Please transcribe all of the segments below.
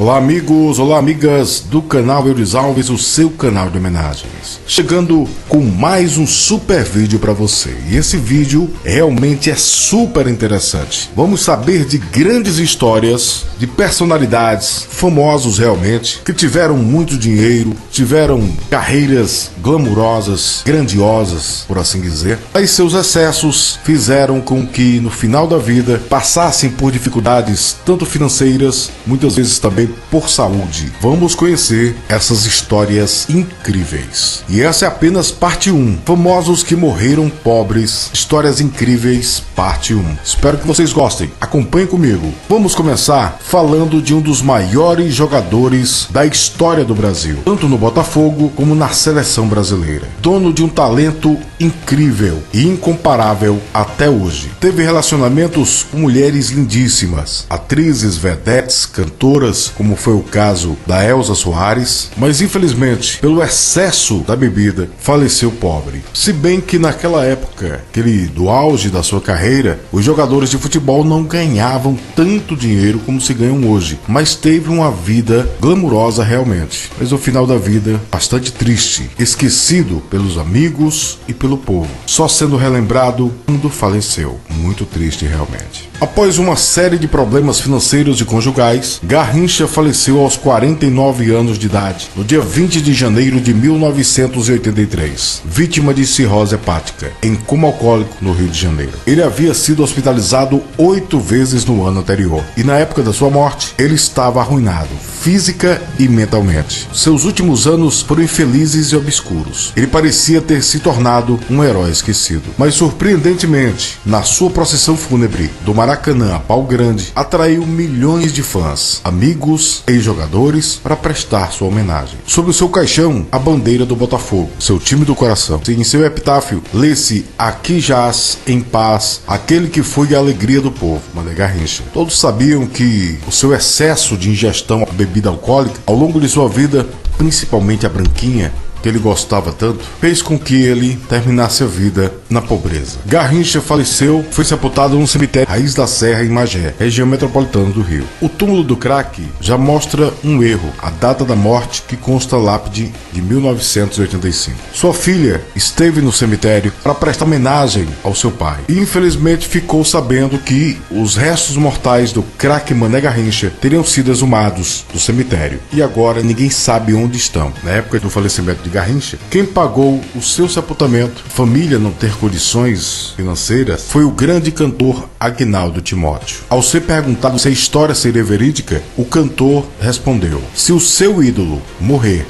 Olá amigos, olá amigas do canal Eudes Alves, o seu canal de homenagens. Chegando com mais um super vídeo para você. E esse vídeo realmente é super interessante. Vamos saber de grandes histórias, de personalidades, famosos realmente, que tiveram muito dinheiro, tiveram carreiras glamourosas, grandiosas, por assim dizer. Mas seus excessos fizeram com que no final da vida passassem por dificuldades tanto financeiras, muitas vezes também por saúde. Vamos conhecer essas histórias incríveis. E essa é apenas parte 1. Famosos que morreram pobres, histórias incríveis, parte 1. Espero que vocês gostem. Acompanhem comigo. Vamos começar falando de um dos maiores jogadores da história do Brasil, tanto no Botafogo como na seleção brasileira. Dono de um talento incrível e incomparável até hoje. Teve relacionamentos com mulheres lindíssimas, atrizes, vedetes, cantoras, como foi o caso da Elza Soares, mas infelizmente, pelo excesso da bebida, faleceu pobre. Se bem que naquela época, do auge da sua carreira, os jogadores de futebol não ganhavam tanto dinheiro como se ganham hoje, mas teve uma vida glamurosa realmente. Mas o final da vida, bastante triste, esquecido pelos amigos e pelo povo, só sendo relembrado quando faleceu. Muito triste realmente. Após uma série de problemas financeiros e conjugais, Garrincha faleceu aos 49 anos de idade, no dia 20 de janeiro de 1983, vítima de cirrose hepática, em coma alcoólico no Rio de Janeiro. Ele havia sido hospitalizado 8 vezes no ano anterior, e na época da sua morte, ele estava arruinado, física e mentalmente. Seus últimos anos foram infelizes e obscuros. Ele parecia ter se tornado um herói esquecido, mas surpreendentemente, na sua procissão fúnebre do Maracanã a Pau Grande, atraiu milhões de fãs, amigos e jogadores para prestar sua homenagem. Sobre o seu caixão, a bandeira do Botafogo, seu time do coração. Em seu epitáfio, lê-se: "Aqui jaz em paz aquele que foi a alegria do povo", Mané Garrincha. Todos sabiam que o seu excesso de ingestão de bebida alcoólica ao longo de sua vida, principalmente a branquinha, que ele gostava tanto, fez com que ele terminasse a vida na pobreza. Garrincha faleceu, foi sepultado no cemitério Raiz da Serra, em Magé, região metropolitana do Rio. O túmulo do craque já mostra um erro, a data da morte, que consta lápide de 1985. Sua filha esteve no cemitério para prestar homenagem ao seu pai e infelizmente ficou sabendo que os restos mortais do craque Mané Garrincha teriam sido exumados do cemitério e agora ninguém sabe onde estão. Na época do falecimento de Garrincha, quem pagou o seu sepultamento, família não ter condições financeiras, foi o grande cantor Agnaldo Timóteo. Ao ser perguntado se a história seria verídica, o cantor respondeu: "Se o seu ídolo morrer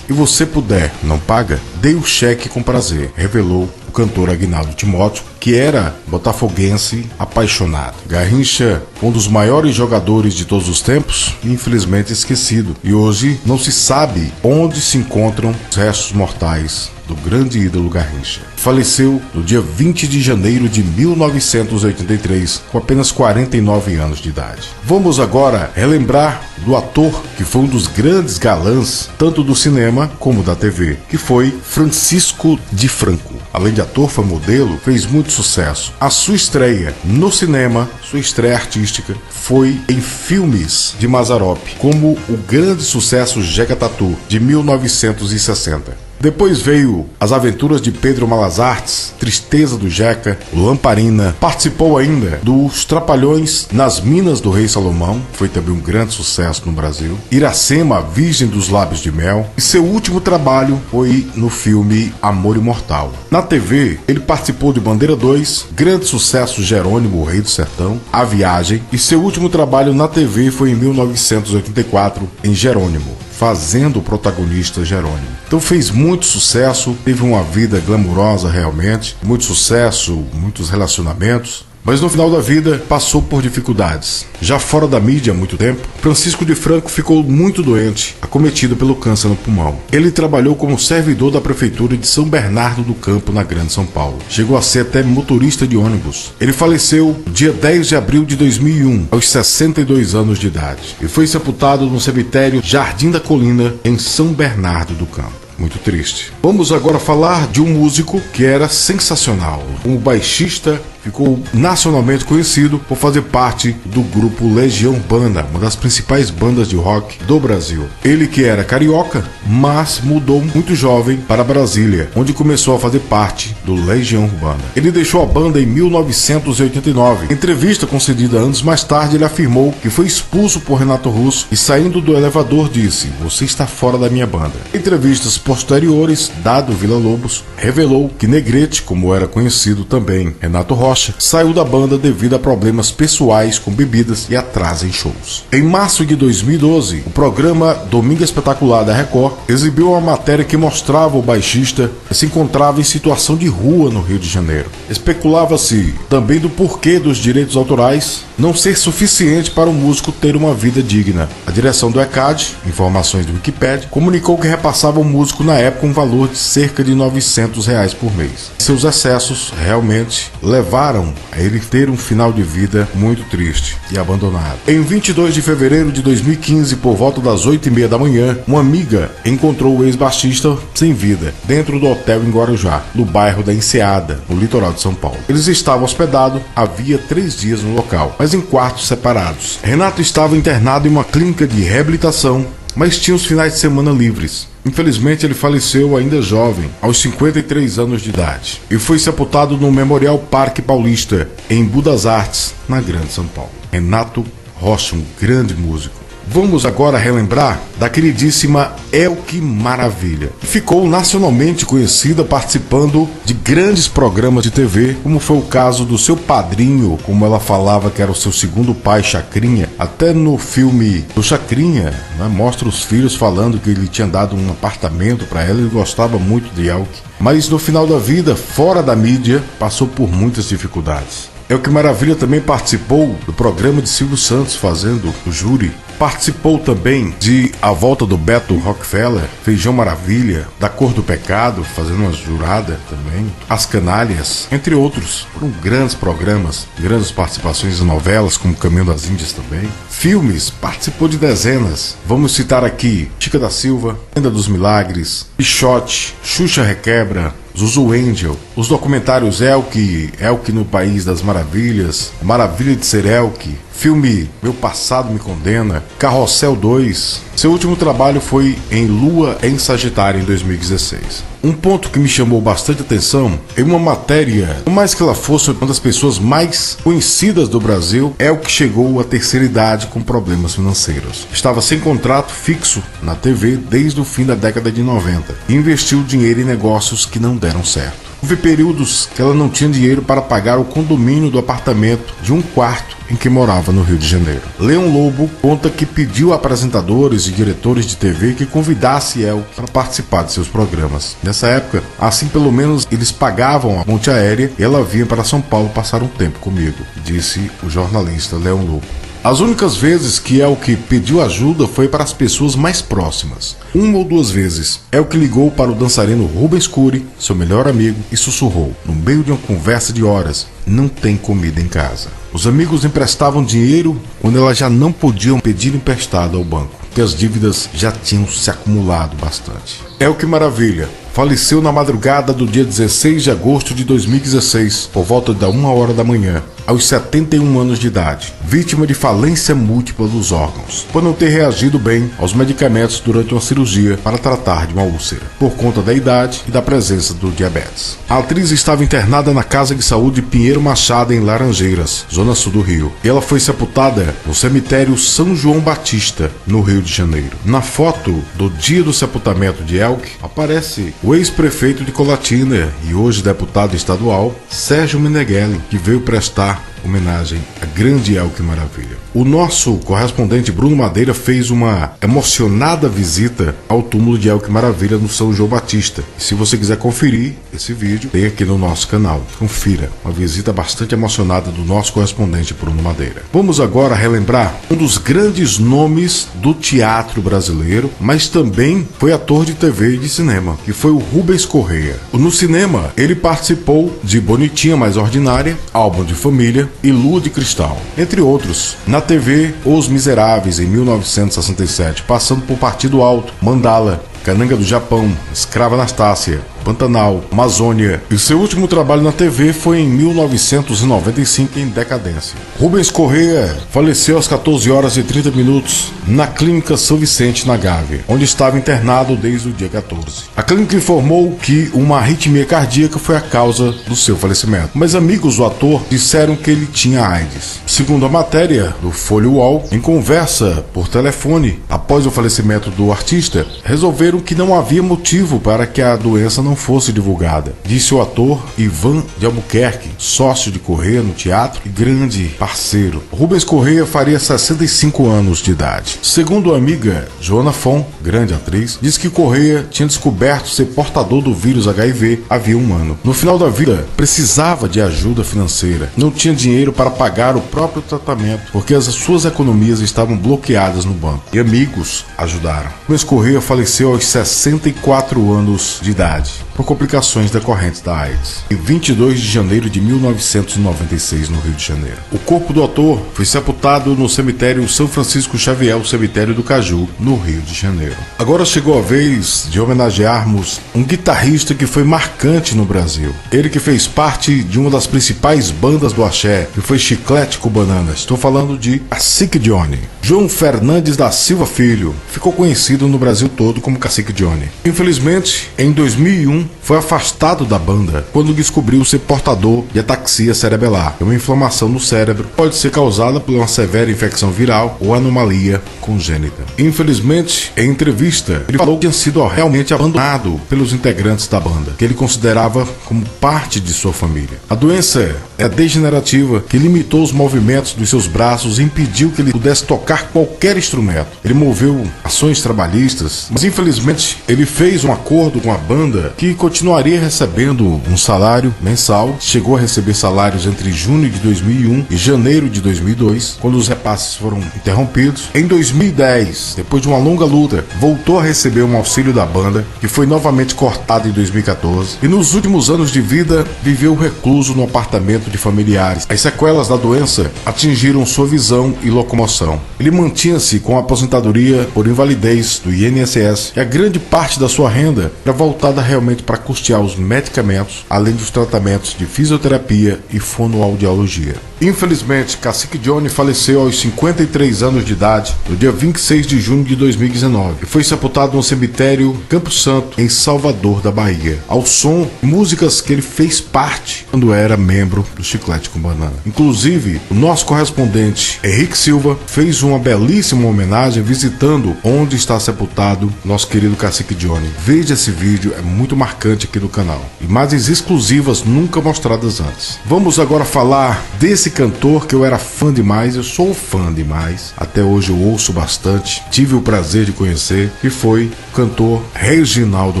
e você puder, não paga? Dê o cheque com prazer", revelou o cantor Agnaldo Timóteo, que era botafoguense apaixonado. Garrincha, um dos maiores jogadores de todos os tempos, infelizmente esquecido, e hoje não se sabe onde se encontram os restos mortais do grande ídolo Garrincha. Faleceu no dia 20 de janeiro de 1983, com apenas 49 anos de idade. Vamos agora relembrar do ator que foi um dos grandes galãs, tanto do cinema como da TV, que foi Francisco de Franco. Além de ator, foi modelo, fez muito sucesso. A sua estreia no cinema, sua estreia artística, foi em filmes de Mazzaropi, como o grande sucesso Jeca Tatu, de 1960. Depois veio As Aventuras de Pedro Malas Artes, Tristeza do Jeca, Lamparina. Participou ainda dos Trapalhões nas Minas do Rei Salomão, foi também um grande sucesso no Brasil. Iracema, Virgem dos Lábios de Mel. E seu último trabalho foi no filme Amor Imortal. Na TV, ele participou de Bandeira 2, grande sucesso Jerônimo, o Rei do Sertão, A Viagem. E seu último trabalho na TV foi em 1984, em Jerônimo, fazendo o protagonista Jerônimo. Então fez muito sucesso, teve uma vida glamurosa realmente, muito sucesso, muitos relacionamentos, mas no final da vida passou por dificuldades. Já fora da mídia há muito tempo, Francisco de Franco ficou muito doente, acometido pelo câncer no pulmão. Ele trabalhou como servidor da prefeitura de São Bernardo do Campo, na Grande São Paulo. Chegou a ser até motorista de ônibus. Ele faleceu dia 10 de abril de 2001, aos 62 anos de idade, e foi sepultado no cemitério Jardim da Colina, em São Bernardo do Campo. Muito triste. Vamos agora falar de um músico que era sensacional, como baixista ficou nacionalmente conhecido por fazer parte do grupo Legião Urbana, uma das principais bandas de rock do Brasil. Ele que era carioca, mas mudou muito jovem para Brasília, onde começou a fazer parte do Legião Urbana. Ele deixou a banda em 1989. Em entrevista concedida anos mais tarde, ele afirmou que foi expulso por Renato Russo e, saindo do elevador, disse: "Você está fora da minha banda". Em entrevistas posteriores, Dado Villa-Lobos revelou que Negrete, como era conhecido também Renato Rocha, saiu da banda devido a problemas pessoais com bebidas e atraso em shows. Em março de 2012, o programa Domingo Espetacular da Record exibiu uma matéria que mostrava o baixista que se encontrava em situação de rua no Rio de Janeiro. Especulava-se também do porquê dos direitos autorais não ser suficiente para o músico ter uma vida digna. A direção do ECAD, informações do Wikipedia, comunicou que repassava ao músico na época um valor de cerca de R$900 por mês. Seus excessos realmente levaram a ele ter um final de vida muito triste e abandonado. Em 22 de fevereiro de 2015, por volta das 8h30 da manhã, uma amiga encontrou o ex-baixista sem vida dentro do hotel em Guarujá, no bairro da Enseada, no litoral de São Paulo. Eles estavam hospedados havia 3 dias no local, mas em quartos separados. Renato estava internado em uma clínica de reabilitação, mas tinha os finais de semana livres. Infelizmente, ele faleceu ainda jovem, aos 53 anos de idade, e foi sepultado no Memorial Parque Paulista, em Budas Artes, na Grande São Paulo. Renato Rocha, um grande músico. Vamos agora relembrar da queridíssima Elke Maravilha, que ficou nacionalmente conhecida participando de grandes programas de TV, como foi o caso do seu padrinho, como ela falava que era o seu segundo pai, Chacrinha. Até no filme do Chacrinha, né, mostra os filhos falando que ele tinha dado um apartamento para ela, ele gostava muito de Elke. Mas no final da vida, fora da mídia, passou por muitas dificuldades. Elke Maravilha também participou do programa de Silvio Santos, fazendo o júri. Participou também de A Volta do Beto Rockefeller, Feijão Maravilha, Da Cor do Pecado, fazendo uma jurada também, As Canárias, entre outros. Foram grandes programas, grandes participações em novelas, como Caminho das Índias também. Filmes, participou de dezenas. Vamos citar aqui Chica da Silva, Lenda dos Milagres, Pichote, Xuxa Requebra, Zuzu Angel, os documentários Elke no País das Maravilhas, Maravilha de Ser Elke, filme Meu Passado Me Condena, Carrossel 2. Seu último trabalho foi em Lua em Sagitário, em 2016. Um ponto que me chamou bastante atenção em uma matéria, por mais que ela fosse uma das pessoas mais conhecidas do Brasil, Elke chegou à terceira idade com problemas financeiros. Estava sem contrato fixo na TV desde o fim da década de 90 e investiu dinheiro em negócios que não deram certo. Houve períodos que ela não tinha dinheiro para pagar o condomínio do apartamento de um quarto em que morava no Rio de Janeiro. Leão Lobo conta que pediu a apresentadores e diretores de TV que convidasse Elke para participar de seus programas. Nessa época, assim pelo menos eles pagavam a ponte aérea e ela vinha para São Paulo passar um tempo comigo, disse o jornalista Leão Lobo. As únicas vezes que Elke pediu ajuda foi para as pessoas mais próximas. 1 ou 2 vezes, Elke ligou para o dançarino Rubens Cury, seu melhor amigo, e sussurrou, no meio de uma conversa de horas: "Não tem comida em casa". Os amigos emprestavam dinheiro quando elas já não podiam pedir emprestado ao banco, porque as dívidas já tinham se acumulado bastante. Elke Maravilha faleceu na madrugada do dia 16 de agosto de 2016, por volta da 1h da manhã, aos 71 anos de idade, vítima de falência múltipla dos órgãos, por não ter reagido bem aos medicamentos durante uma cirurgia para tratar de uma úlcera, por conta da idade e da presença do diabetes. A atriz estava internada na Casa de Saúde Pinheiro Machado, em Laranjeiras, zona sul do Rio, e ela foi sepultada no cemitério São João Batista, no Rio de Janeiro. Na foto do dia do sepultamento de Elke, aparece o ex-prefeito de Colatina e hoje deputado estadual, Sérgio Meneghelli, que veio prestar homenagem à grande Elke Maravilha. O nosso correspondente Bruno Madeira fez uma emocionada visita ao túmulo de Elke Maravilha no São João Batista. E se você quiser conferir esse vídeo, tem aqui no nosso canal. Confira, uma visita bastante emocionada do nosso correspondente Bruno Madeira. Vamos agora relembrar um dos grandes nomes do teatro brasileiro, mas também foi ator de TV e de cinema, que foi o Rubens Correia. No cinema, ele participou de Bonitinha Mais Ordinária, Álbum de Família e Lua de Cristal, entre outros. Na TV, Os Miseráveis, em 1967, passando por Partido Alto, Mandala, Cananga do Japão, Escrava Anastácia, Pantanal, Amazônia, e seu último trabalho na TV foi em 1995 em Decadência. Rubens Correia faleceu às 14 horas e 30 minutos na Clínica São Vicente, na Gávea, onde estava internado desde o dia 14. A clínica informou que uma arritmia cardíaca foi a causa do seu falecimento, mas amigos do ator disseram que ele tinha AIDS. Segundo a matéria do Folha UOL, em conversa por telefone após o falecimento do artista, resolveram que não havia motivo para que a doença não fosse divulgada, disse o ator Ivan de Albuquerque, sócio de Correia no teatro e grande parceiro. Rubens Correia faria 65 anos de idade. Segundo a amiga Joana Fon, grande atriz, diz que Correia tinha descoberto ser portador do vírus HIV havia um ano. No final da vida, precisava de ajuda financeira. Não tinha dinheiro para pagar o próprio tratamento, porque as suas economias estavam bloqueadas no banco. E amigos ajudaram. Rubens Correia faleceu aos 64 anos de idade por complicações decorrentes da AIDS, em 22 de janeiro de 1996, no Rio de Janeiro. O corpo do ator foi sepultado no cemitério São Francisco Xavier, o cemitério do Caju, no Rio de Janeiro. Agora chegou a vez de homenagearmos um guitarrista que foi marcante no Brasil. Ele que fez parte de uma das principais bandas do axé, que foi Chiclete com Banana. Estou falando de Cacique Johnny. João Fernandes da Silva Filho ficou conhecido no Brasil todo como Cacique Johnny. Infelizmente, em 2001, foi afastado da banda quando descobriu ser portador de ataxia cerebelar, uma inflamação no cérebro pode ser causada por uma severa infecção viral ou anomalia congênita. Infelizmente, em entrevista, ele falou que tinha sido realmente abandonado pelos integrantes da banda, que ele considerava como parte de sua família. A doença é degenerativa que limitou os movimentos dos seus braços e impediu que ele pudesse tocar qualquer instrumento. Ele moveu ações trabalhistas, mas infelizmente ele fez um acordo com a banda que continuaria recebendo um salário mensal. Chegou a receber salários entre junho de 2001 e janeiro de 2002, quando os repasses foram interrompidos. Em 2010, depois de uma longa luta, voltou a receber um auxílio da banda, que foi novamente cortado em 2014, e nos últimos anos de vida viveu recluso no apartamento de familiares. As sequelas da doença atingiram sua visão e locomoção. Ele mantinha-se com a aposentadoria por invalidez do INSS e a grande parte da sua renda era voltada realmente para custear os medicamentos, além dos tratamentos de fisioterapia e fonoaudiologia. Infelizmente, Cacique Johnny faleceu aos 53 anos de idade no dia 26 de junho de 2019 e foi sepultado no cemitério Campo Santo, em Salvador da Bahia, ao som de músicas que ele fez parte quando era membro do Chiclete com Banana. Inclusive, o nosso correspondente Henrique Silva fez uma belíssima homenagem visitando onde está sepultado nosso querido Cacique Johnny. Veja esse vídeo, é muito marcante aqui no canal. Imagens exclusivas nunca mostradas antes. Vamos agora falar desse cantor que eu era fã demais, eu sou fã demais, até hoje eu ouço bastante, tive o prazer de conhecer, que foi o cantor Reginaldo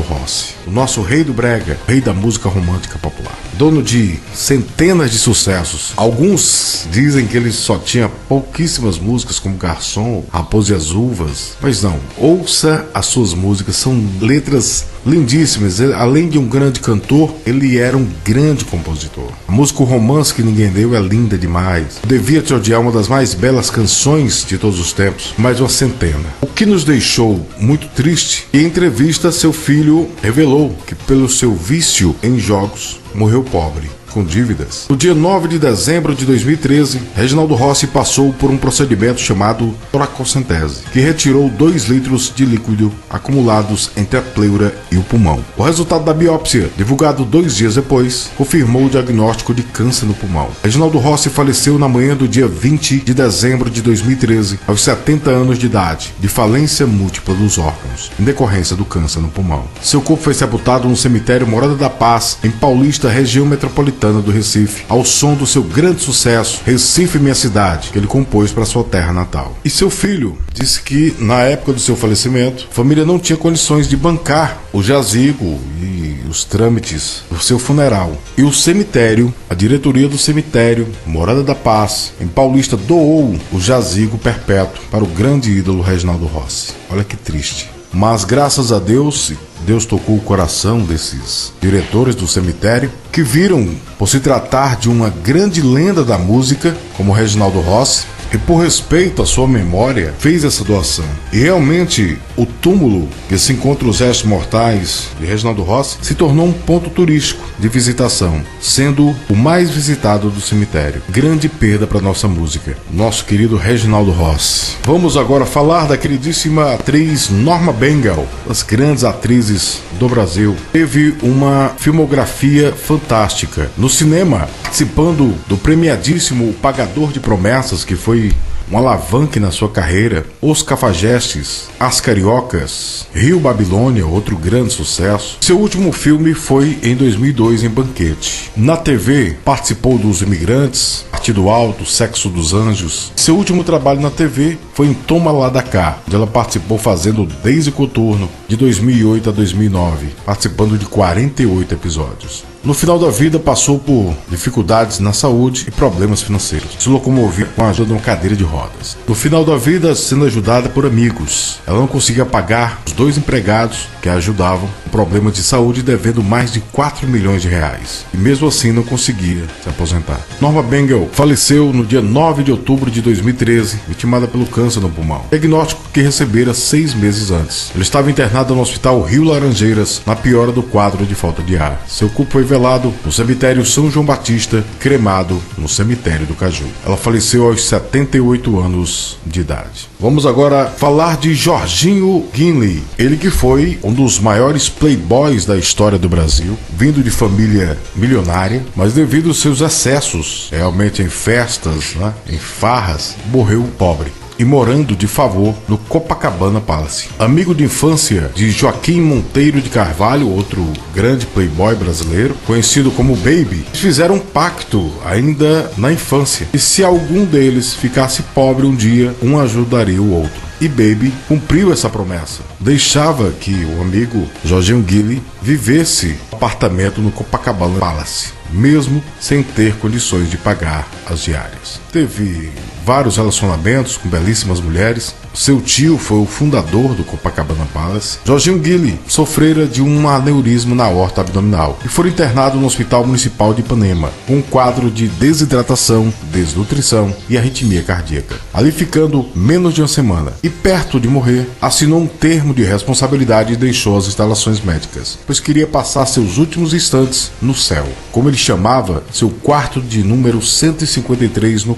Rossi, o nosso rei do brega, rei da música romântica popular, dono de centenas de sucessos. Alguns dizem que ele só tinha pouquíssimas músicas, como Garçom, Raposa e as Uvas, mas não, ouça as suas músicas, são letras lindíssimas. Ele, além de um grande cantor, ele era um grande compositor. A música O Romance que Ninguém Deu é linda demais. Devia Te Odiar, uma das mais belas canções de todos os tempos, mais uma centena. O que nos deixou muito triste, e em entrevista seu filho revelou que pelo seu vício em jogos morreu pobre, com dívidas. No dia 9 de dezembro de 2013, Reginaldo Rossi passou por um procedimento chamado toracocentese, que retirou 2 litros de líquido acumulados entre a pleura e o pulmão. O resultado da biópsia, divulgado 2 dias depois, confirmou o diagnóstico de câncer no pulmão. Reginaldo Rossi faleceu na manhã do dia 20 de dezembro de 2013, aos 70 anos de idade, de falência múltipla dos órgãos, em decorrência do câncer no pulmão. Seu corpo foi sepultado no cemitério Morada da Paz, em Paulista, região metropolitana do Recife, ao som do seu grande sucesso Recife Minha Cidade, que ele compôs para sua terra natal. E seu filho disse que na época do seu falecimento, a família não tinha condições de bancar o jazigo e os trâmites do seu funeral. E o cemitério, a diretoria do cemitério Morada da Paz, em Paulista, doou o jazigo perpétuo para o grande ídolo Reginaldo Rossi. Olha que triste. Mas graças a Deus, Deus tocou o coração desses diretores do cemitério, que viram, por se tratar de uma grande lenda da música, como Reginaldo Rossi, e por respeito à sua memória fez essa doação. E realmente o túmulo que se encontra os restos mortais de Reginaldo Rossi se tornou um ponto turístico de visitação, sendo o mais visitado do cemitério. Grande perda para nossa música, nosso querido Reginaldo Rossi. Vamos agora falar da queridíssima atriz Norma Bengal, das grandes atrizes do Brasil. Teve uma filmografia fantástica no cinema, participando do premiadíssimo O Pagador de Promessas, que foi um alavanque na sua carreira, Os Cafajestes, As Cariocas, Rio Babilônia, outro grande sucesso. Seu último filme foi em 2002 em Banquete. Na TV, participou dos Imigrantes, Partido Alto, Sexo dos Anjos. Seu último trabalho na TV foi em Toma Lá da Cá, onde ela participou fazendo Daisy Coturno, de 2008 a 2009, participando de 48 episódios. No final da vida, passou por dificuldades na saúde e problemas financeiros. Se locomovia com a ajuda de uma cadeira de rodas. No final da vida, sendo ajudada por amigos. Ela não conseguia pagar os 2 empregados que a ajudavam com problemas de saúde, devendo mais de 4 milhões de reais. E mesmo assim não conseguia se aposentar. Norma Bengal faleceu no dia 9 de outubro de 2013, vitimada pelo câncer no pulmão. Diagnóstico que recebera 6 meses antes. Ela estava internada no Hospital Rio Laranjeiras, na piora do quadro de falta de ar. Seu corpo foi velado no cemitério São João Batista, cremado no cemitério do Caju. Ela faleceu aos 78 anos de idade. Vamos agora falar de Jorginho Guinle, ele que foi um dos maiores playboys da história do Brasil, vindo de família milionária, mas devido aos seus excessos, realmente em festas, em farras, morreu pobre e morando de favor no Copacabana Palace. Amigo de infância de Joaquim Monteiro de Carvalho, outro grande playboy brasileiro, conhecido como Baby, fizeram um pacto ainda na infância, e se algum deles ficasse pobre um dia, um ajudaria o outro. E Baby cumpriu essa promessa. Deixava que o amigo Jorginho Guinle vivesse no apartamento no Copacabana Palace, mesmo sem ter condições de pagar as diárias. Teve vários relacionamentos com belíssimas mulheres. Seu tio foi o fundador do Copacabana Palace. Jorginho Guinle sofrera de um aneurisma na aorta abdominal e foi internado no Hospital Municipal de Ipanema, com um quadro de desidratação, desnutrição e arritmia cardíaca. Ali ficando menos de uma semana e perto de morrer, assinou um termo de responsabilidade e deixou as instalações médicas, pois queria passar seus últimos instantes no céu, como ele chamava seu quarto de número 153 no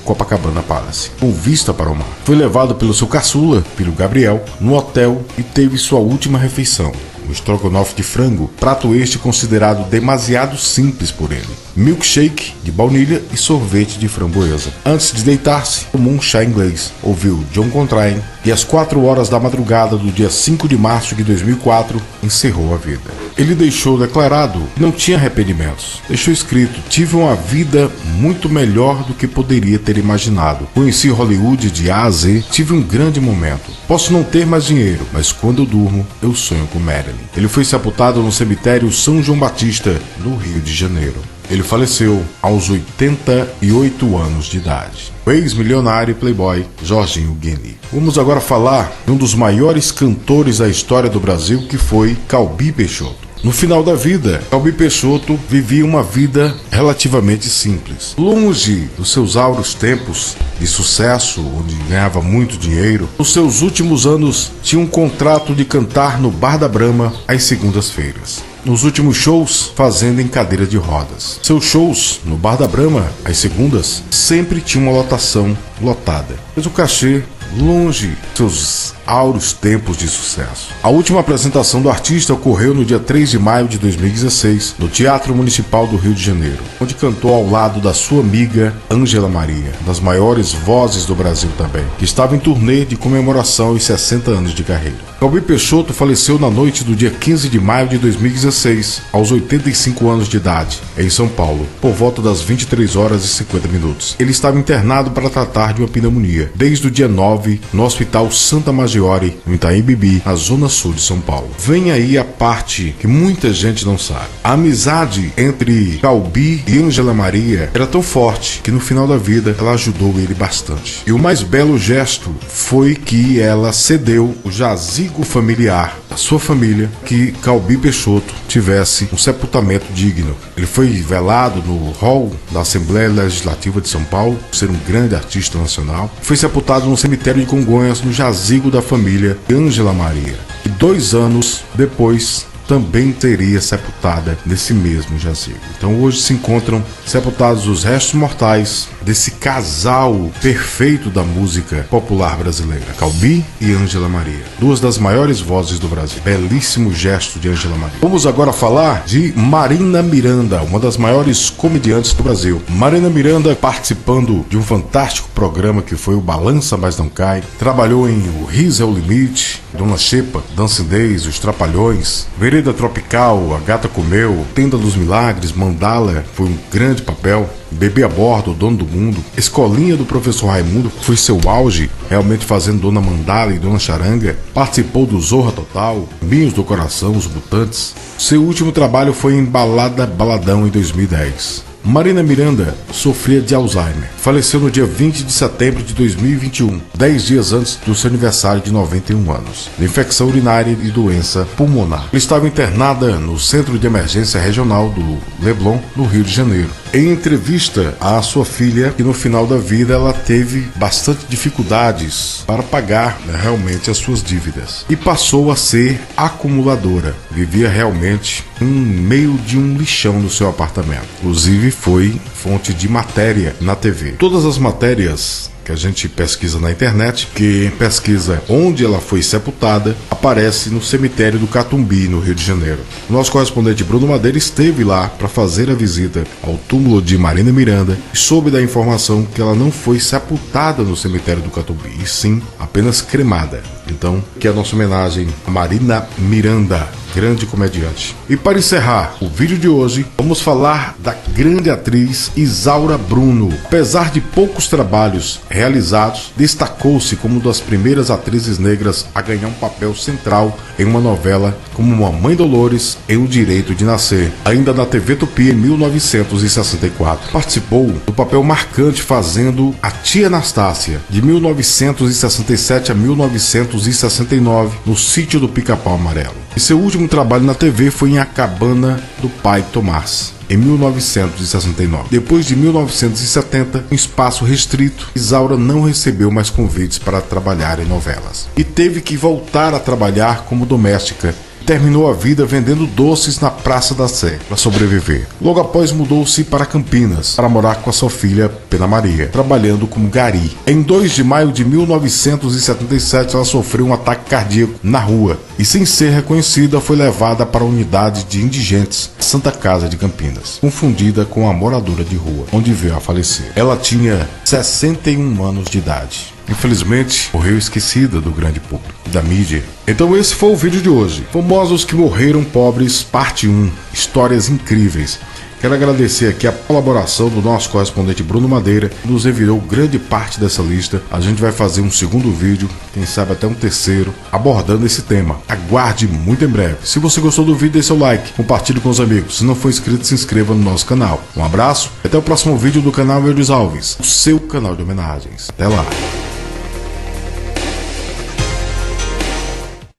Copacabana Palace, com vista para o mar. Foi levado pelo seu caçula, filho Gabriel, no hotel e teve sua última refeição, um estrogonofe de frango, prato este considerado demasiado simples por ele, milkshake de baunilha e sorvete de framboesa. Antes de deitar-se, tomou um chá inglês, ouviu John Coltrane e às 4 horas da madrugada do dia 5 de março de 2004, encerrou a vida. Ele deixou declarado que não tinha arrependimentos. Deixou escrito: tive uma vida muito melhor do que poderia ter imaginado. Conheci Hollywood de A a Z, tive um grande momento. Posso não ter mais dinheiro, mas quando eu durmo, eu sonho com Marilyn. Ele foi sepultado no cemitério São João Batista, no Rio de Janeiro. Ele faleceu aos 88 anos de idade. O ex-milionário e playboy Jorginho Guinle. Vamos agora falar de um dos maiores cantores da história do Brasil, que foi Calbi Peixoto. No final da vida, Calbi Peixoto vivia uma vida relativamente simples. Longe dos seus áureos tempos de sucesso, onde ganhava muito dinheiro, nos seus últimos anos tinha um contrato de cantar no Bar da Brama às segundas-feiras. Nos últimos shows, fazendo em cadeira de rodas. Seus shows no Bar da Brama, às segundas, sempre tinham uma lotação lotada, mas o cachê longe seus áureos tempos de sucesso. A última apresentação do artista ocorreu no dia 3 de maio de 2016, no Teatro Municipal do Rio de Janeiro, onde cantou ao lado da sua amiga Ângela Maria, das maiores vozes do Brasil também, que estava em turnê de comemoração aos 60 anos de carreira. Calbi Peixoto faleceu na noite do dia 15 de maio de 2016, aos 85 anos de idade, em São Paulo, por volta das 23 horas e 50 minutos. Ele estava internado para tratar de uma pneumonia, desde o dia 9, no Hospital Santa Maggiore, Marchiori, no Itaim Bibi, na zona sul de São Paulo. Vem aí a parte que muita gente não sabe. A amizade entre Calbi e Ângela Maria era tão forte que no final da vida ela ajudou ele bastante. E o mais belo gesto foi que ela cedeu o jazigo familiar da sua família, que Calbi Peixoto tivesse um sepultamento digno. Ele foi velado no hall da Assembleia Legislativa de São Paulo, por ser um grande artista nacional. Foi sepultado no cemitério de Congonhas, no jazigo da família Ângela Maria. E 2 anos depois, também teria sepultada nesse mesmo jazigo. Então hoje se encontram sepultados os restos mortais desse casal perfeito da música popular brasileira, Calbi e Ângela Maria, 2 das maiores vozes do Brasil. Belíssimo gesto de Ângela Maria. Vamos agora falar de Marina Miranda, uma das maiores comediantes do Brasil. Marina Miranda, participando de um fantástico programa que foi o Balança Mas Não Cai, trabalhou em O Riso é o Limite, Dona Xepa, Dancidez, Os Trapalhões, Vereda Tropical, A Gata Comeu, Tenda dos Milagres, Mandala, foi um grande papel. Bebê a Bordo, Dono do Mundo, Escolinha do Professor Raimundo, foi seu auge, realmente fazendo Dona Mandala e Dona Charanga. Participou do Zorra Total, Minhos do Coração, Os Mutantes. Seu último trabalho foi em Balada Baladão, em 2010. Marina Miranda sofria de Alzheimer. Faleceu no dia 20 de setembro de 2021, 10 dias antes do seu aniversário de 91 anos, de infecção urinária e doença pulmonar. Ela estava internada no Centro de Emergência Regional do Leblon, no Rio de Janeiro. Em entrevista à sua filha, que no final da vida ela teve bastante dificuldades para pagar realmente as suas dívidas e passou a ser acumuladora. Vivia realmente em meio de um lixão no seu apartamento. Inclusive foi fonte de matéria na TV. Todas as matérias que a gente pesquisa na internet, que pesquisa onde ela foi sepultada, aparece no cemitério do Catumbi, no Rio de Janeiro. O nosso correspondente Bruno Madeira esteve lá para fazer a visita ao túmulo de Marina Miranda e soube da informação que ela não foi sepultada no cemitério do Catumbi, e sim apenas cremada. Então, que é a nossa homenagem a Marina Miranda, grande comediante. E para encerrar o vídeo de hoje, vamos falar da grande atriz Isaura Bruno. Apesar de poucos trabalhos realizados, destacou-se como uma das primeiras atrizes negras a ganhar um papel central em uma novela como Mamãe Dolores em O Direito de Nascer, ainda na TV Tupi em 1964. Participou do papel marcante fazendo a Tia Anastácia, de 1967 a 1969, no Sítio do Pica-Pau Amarelo. E seu último trabalho na TV foi em A Cabana do Pai Tomás, em 1969. Depois de 1970, um espaço restrito, Isaura não recebeu mais convites para trabalhar em novelas e teve que voltar a trabalhar como doméstica. Terminou a vida vendendo doces na Praça da Sé para sobreviver. Logo após mudou-se para Campinas para morar com a sua filha Pena Maria, trabalhando como gari. Em 2 de maio de 1977 ela sofreu um ataque cardíaco na rua e, sem ser reconhecida, foi levada para a unidade de indigentes Santa Casa de Campinas, confundida com a moradora de rua, onde veio a falecer. Ela tinha 61 anos de idade. Infelizmente, morreu esquecida do grande público, da mídia. Então esse foi o vídeo de hoje. Famosos que morreram pobres, parte 1. Histórias incríveis. Quero agradecer aqui a colaboração do nosso correspondente Bruno Madeira, que nos enviou grande parte dessa lista. A gente vai fazer um segundo vídeo, quem sabe até um terceiro, abordando esse tema. Aguarde muito em breve. Se você gostou do vídeo, dê seu like, compartilhe com os amigos. Se não for inscrito, se inscreva no nosso canal. Um abraço, até o próximo vídeo do canal Eudes Alves, o seu canal de homenagens. Até lá!